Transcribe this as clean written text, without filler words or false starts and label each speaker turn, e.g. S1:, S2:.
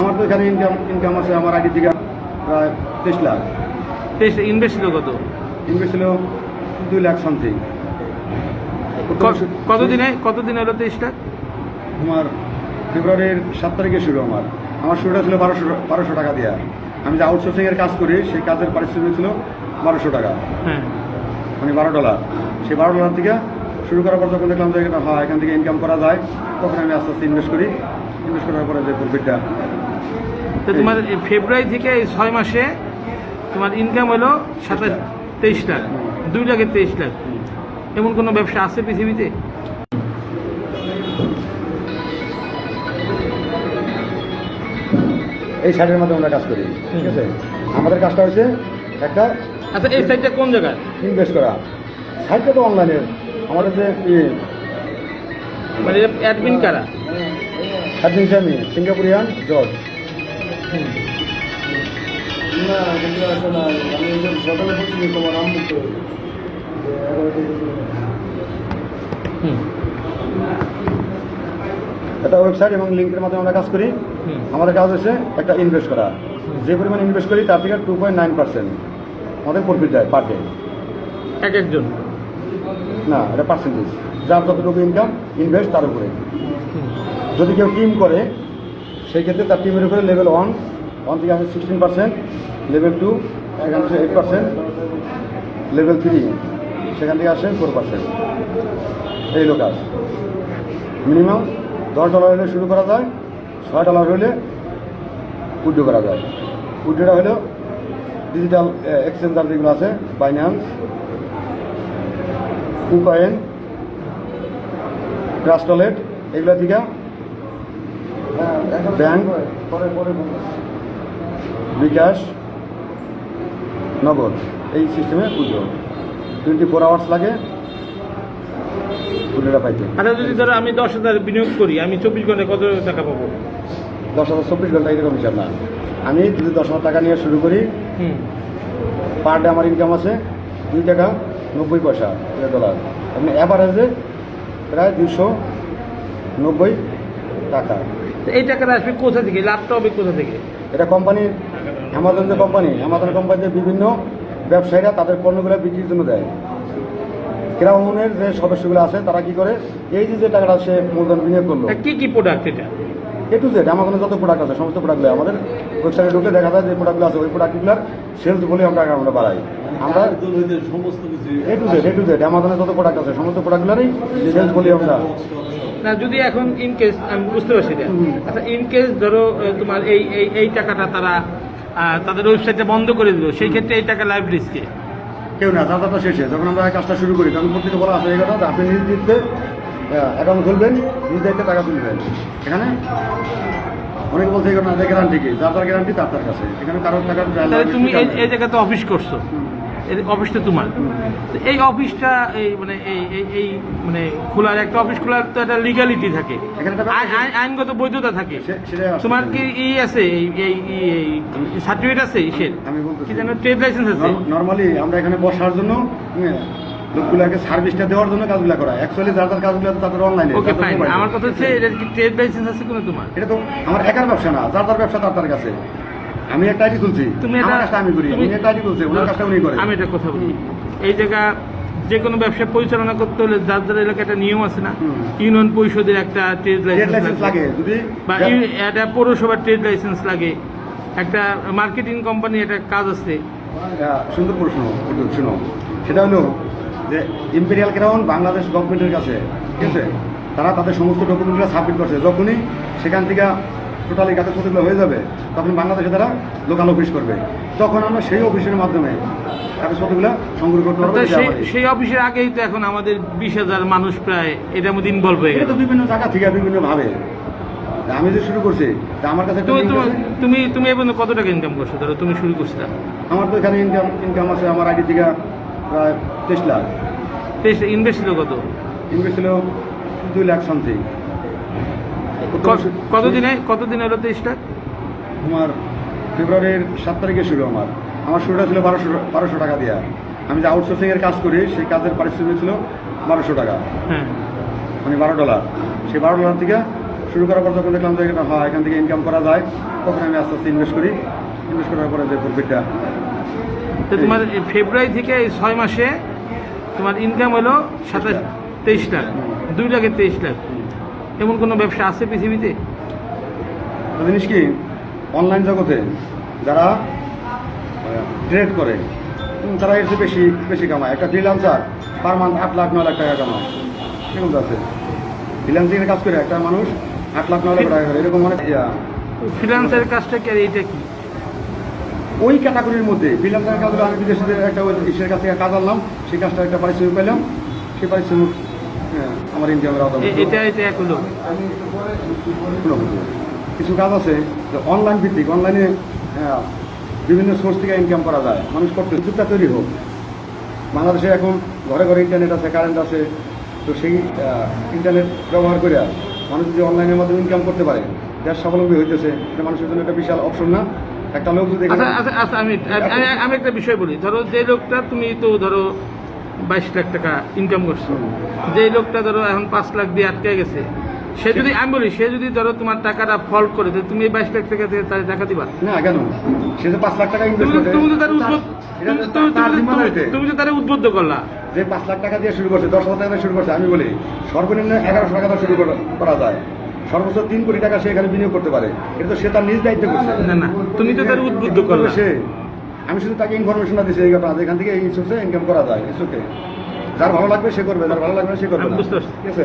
S1: আমার তো এখানে ইনকাম আছে আমার আগে থেকে প্রায় 23 লাখ।
S2: ইনভেস্ট ছিল কত?
S1: ইনভেস্ট ছিল 2 লাখ সামথিং।
S2: কতদিনে হলো 23 লাখ?
S1: তোমার ফেব্রুয়ারির 7 তারিখে শুরু। আমার শুরুটা ছিল 1200 টাকা দেওয়া। আমি যে আউটসোর্সিংয়ের কাজ করি সেই কাজের পারিশ্রমিক ছিল 1200 টাকা,
S2: হ্যাঁ,
S1: মানে $12। সেই $12 থেকে শুরু করার পর যখন দেখলাম যে হ্যাঁ এখান থেকে ইনকাম করা যায়, তখন আমি আস্তে আস্তে ইনভেস্ট করার পরে যে প্রফিটটা।
S2: তো তোমার ফেব্রুয়ারি থেকে এই 6 মাসে তোমার ইনকাম হলো 23 লাখ, 2 লাখে 23 লাখ। এমন কোনো ব্যবসা আছে পৃথিবীতে?
S1: এই সাইটের মাধ্যমে আমরা কাজ করি, ঠিক আছে। আমাদের কাজটা হচ্ছে একটা,
S2: আচ্ছা, এই সাইটটা কোন জায়গায়?
S1: ইনভেস্ট করা। সাইটটা তো অনলাইনের। আমাদের যে
S2: মানে অ্যাডমিন কারা?
S1: অ্যাডমিন আমি সিঙ্গাপুরিয়ান জর্জ। একটা ওয়েবসাইট এবং লিঙ্কের মাধ্যমে আমরা কাজ করি। আমাদের কাজ হচ্ছে একটা ইনভেস্ট করা। যে পরিমাণ ইনভেস্ট করি তার থেকে 2.9% আমাদের প্রফিট দেয় পার ডে।
S2: একজন
S1: না, এটা পার্সেন্টেজ, যার যতটুকু ইনকাম ইনভেস্ট তার উপরে। যদি কেউ টিম করে সেই ক্ষেত্রে তার টিমের উপরে লেভেল 1 থেকে আসে 16%, লেভেল 2 এখান থেকে 8%, লেভেল 3 সেখান থেকে আসে 4%। এই হলো কাজ। মিনিমাম $10 হলে শুরু করা যায়, $6 হলে উইথড্র করা যায়। উইথড্রটা হলো ডিজিটাল এক্সচেঞ্জার যেগুলো আছে, বাইন্যান্স, কুকয়েন, ট্রাস্টলেট, এগুলো থেকে ব্যাংক, বিকাশ, নগদ, এই সিস্টেমে উইথড্র 24 আওয়ার্স লাগে উইথড্রটা পাইতে।
S2: আচ্ছা, যদি ধরো আমি 10,000 বিনিয়োগ করি, আমি 24 ঘন্টায় কত টাকা পাবো?
S1: 10,000 24 ঘন্টা এরকম হিসাব না। আমি যদি 10,000 টাকা নিয়ে শুরু করি, পার ডে আমার ইনকাম আছে $2.90 $, মানে অ্যাভারেজে প্রায় 290 টাকা।
S2: এই টাকাটা আসবে কোথা থেকে? লাভটা হবে কোথা থেকে?
S1: এটা কোম্পানির, অ্যামাজন কোম্পানিতে বিভিন্ন ব্যবসায়ীরা তাদের পণ্যগুলো বিক্রির জন্য দেয়। ক্রাউনের যে সদস্যগুলো আছে তারা কি করে, এই যে টাকাটা সে মূলধন বিনিয়োগ করলো।
S2: কি প্রোডাক্ট এটা?
S1: এ টু জেড আমাদের যত প্রোডাক্ট আছে সমস্ত প্রোডাক্টগুলো আমাদের ওয়েবসাইটে ঢুকলে দেখা যায় যে প্রোডাক্টগুলো আছে, ওই প্রোডাক্টগুলোর সেলস বলে আমরা বাড়াই। আমরা সমস্ত কিছু এ টু জেড আমাদের যত প্রোডাক্ট আছে সমস্ত প্রোডাক্টগুলোরই সেলস বলি আমরা।
S2: না, যদি এখন ইনকেস আমি বুঝতে পারছি না, আচ্ছা, ইনকেস ধরো তোমার এই টাকাটা তারা তাদের ওয়েবসাইটে বন্ধ করে দিল, সেই ক্ষেত্রে এই টাকা লাইভ রিস্কে
S1: কেউ না। যাত্রাটা শেষে যখন আমরা কাজটা শুরু করি তখন প্রত্যেকে বলা আছে এই কথা, আপনি নিজ দিতে অ্যাকাউন্ট খুলবেন, নিজ দায়িত্বে টাকা তুলবেন। এখানে অনেকে বলছে এই কথা, গ্যারান্টি কি? যার গ্যারান্টি তার কাছে। এখানে কারোর টাকা।
S2: তুমি এই জায়গাতে অফিস করছো, অফিসটা তোমার। এই অফিসটা এই মানে খোলার, একটা অফিস খোলার তো একটা লিগালিটি থাকে, আইনগত বৈধতা থাকে। তোমার কি আছে এই সার্টিফিকেট আছে?
S1: আমি বলতে
S2: কি জানো, ট্রেড লাইসেন্স আছে?
S1: নরমালি আমরা এখানে বসার জন্য, লোকগুলোকে সার্ভিসটা দেওয়ার জন্য কাজগুলো করা। অ্যাকচুয়ালি যার কাজগুলো তো তাদের অনলাইনে।
S2: ওকে, ফাইন। আমার কথা হচ্ছে এটা কি ট্রেড লাইসেন্স আছে কোনো তোমার?
S1: এটা তো আমার একার ব্যবসা না, যার ব্যবসা তার কাছে। আমি একটা আইডি খুলছি, আমার কাজটা আমি করি, উনি একটা আইডি খুলছে, ওনার কাজটা উনি করে।
S2: আমি একটা কথা বলি, এই জায়গা যে কোনো ব্যবসা পরিচালনা করতে হলে যার এলাকায় একটা নিয়ম আছে না, ইউনিয়ন পরিষদের একটা ট্রেড লাইসেন্স লাগে, যদি বা একটা পৌরসভার ট্রেড লাইসেন্স লাগে, একটা মার্কেটিং কোম্পানি একটা কাজ আছে।
S1: সুন্দর প্রশ্ন, শুনো। সেটা হলো যে ইম্পেরিয়াল ক্রাউন বাংলাদেশ গভর্নমেন্টের কাছে, ঠিক আছে। তারা তাদের সমস্ত ডকুমেন্টগুলো সাবমিট করছে। যখনই সেখান থেকে টোটালি কাগজপত্রগুলো হয়ে যাবে, তখন বাংলাদেশে তারা লোকাল অফিস করবে। তখন আমরা সেই অফিসের মাধ্যমে কাগজপত্রগুলো সংগ্রহ করতে পারবো।
S2: সেই অফিসের আগেই তো এখন আমাদের 20,000 মানুষ প্রায় এটার মধ্যে ইনভলভ হয়ে গেছে।
S1: বিভিন্ন জায়গা থেকে বিভিন্নভাবে আমি যে শুরু করছি, আমার কাছে
S2: তুমি এই পর্যন্ত কত টাকা ইনকাম করছো? ধরো তুমি শুরু করছো,
S1: আমার তো এখানে ইনকাম আছে আমার আগে থেকে প্রায় 23 লাখ।
S2: ইনভেস্ট ছিল কত?
S1: ইনভেস্ট ছিল 2 লাখ সামথিং।
S2: কতদিনে হলো 23 লাখ?
S1: তোমার ফেব্রুয়ারির 7 তারিখে শুরু। আমার শুরুটা ছিল 1200 টাকা দেওয়া। আমি যে আউটসোর্সিংয়ের কাজ করি সেই কাজের পারিশ্রমিক ছিল 1200 টাকা,
S2: হ্যাঁ,
S1: মানে $12। সেই $12 থেকে শুরু করার পর যখন দেখলাম যে হ্যাঁ এখান থেকে ইনকাম করা যায়, তখন আমি আস্তে আস্তে ইনভেস্ট করি। ইনভেস্ট করার পরে যে প্রফিটটা,
S2: তো তোমার এই ফেব্রুয়ারি থেকে এই 6 মাসে তোমার ইনকাম হলো 23 লাখ, 2 লাখে 23 লাখ। এমন কোনো ব্যবসা আছে পৃথিবীতে?
S1: একটা জিনিস কি, অনলাইন জগতে যারা ট্রেড করে তারা এর চেয়ে বেশি বেশি কামায়। একটা freelancer per month 8 lakh 9 lakh টাকা কামায়, এরকম আছে। ফ্রিল্যান্সিংয়ের কাজ করে একটা মানুষ 8 লাখ 9 লাখ টাকা করে, এরকম অনেক
S2: ফ্রিল্যান্সের কাজটা কি আর এইটা কি?
S1: ওই ক্যাটাগরির মধ্যে ফ্রিল্যান্সারের কাজগুলো আমি বিদেশে একটা ইসের কাছ থেকে কাজ আনলাম, সেই কাজটা একটা পারিশ্রমিক পেলাম, সেই পারিশ্রমিক আমার ইনকামের আওতা।
S2: এটা এক হলো।
S1: কিছু কাজ আছে যে অনলাইন ভিত্তিক, অনলাইনে বিভিন্ন সোর্স থেকে ইনকাম করা যায়, মানুষ করতে উদ্যোগটা তৈরি হোক। বাংলাদেশে এখন ঘরে ঘরে ইন্টারনেট আছে, কারেন্ট আছে, তো সেই ইন্টারনেট ব্যবহার করে মানুষ যদি অনলাইনের মাধ্যমে ইনকাম করতে পারে, দেশ স্বাবলম্বী হইতেছে, এটা মানুষের জন্য একটা বিশাল অপশন না? একটা লোক যদি
S2: আচ্ছা আমি একটা বিষয় বলি। ধরো যে লোকটা, তুমি তো ধরো 22 লাখ টাকা ইনকাম করছো, যে লোকটা ধরো এখন 5 লাখ দিয়ে আটকে গেছে, সে যদি, আমি বলি, সে যদি ধরো তোমার টাকাটা ফল্ট করে, তো তুমি 22 লাখ টাকা দিয়ে তার টাকা দিবা
S1: না? কেন? সে যে 5 লাখ টাকা ইনভেস্ট করে,
S2: তুমি তো তার উদ্বুদ্ধ করলা
S1: যে 5 লাখ টাকা দিয়ে শুরু করছে, 10,000 টাকা দিয়ে শুরু করছে, আমি বলি সর্বনিম্ন 1100 টাকা দিয়ে শুরু করা যায়, সর্বোচ্চ 3 কোটি টাকা সে এখানে বিনিয়োগ করতে পারে। এটা তো সে তার নিজ দায়িত্ব করছে।
S2: না, তুমি তো তার উদ্বুদ্ধ করলে।
S1: সে, আমি শুধু তাকে ইনফরমেশনটা দিচ্ছি এই কথা, এখান থেকে এই সোর্সে ইনকাম করা যায়। যার ভালো লাগবে সে করবে, যার ভালো লাগবে না সে করবে না।
S2: বুঝতে পারছি।
S1: ঠিক আছে।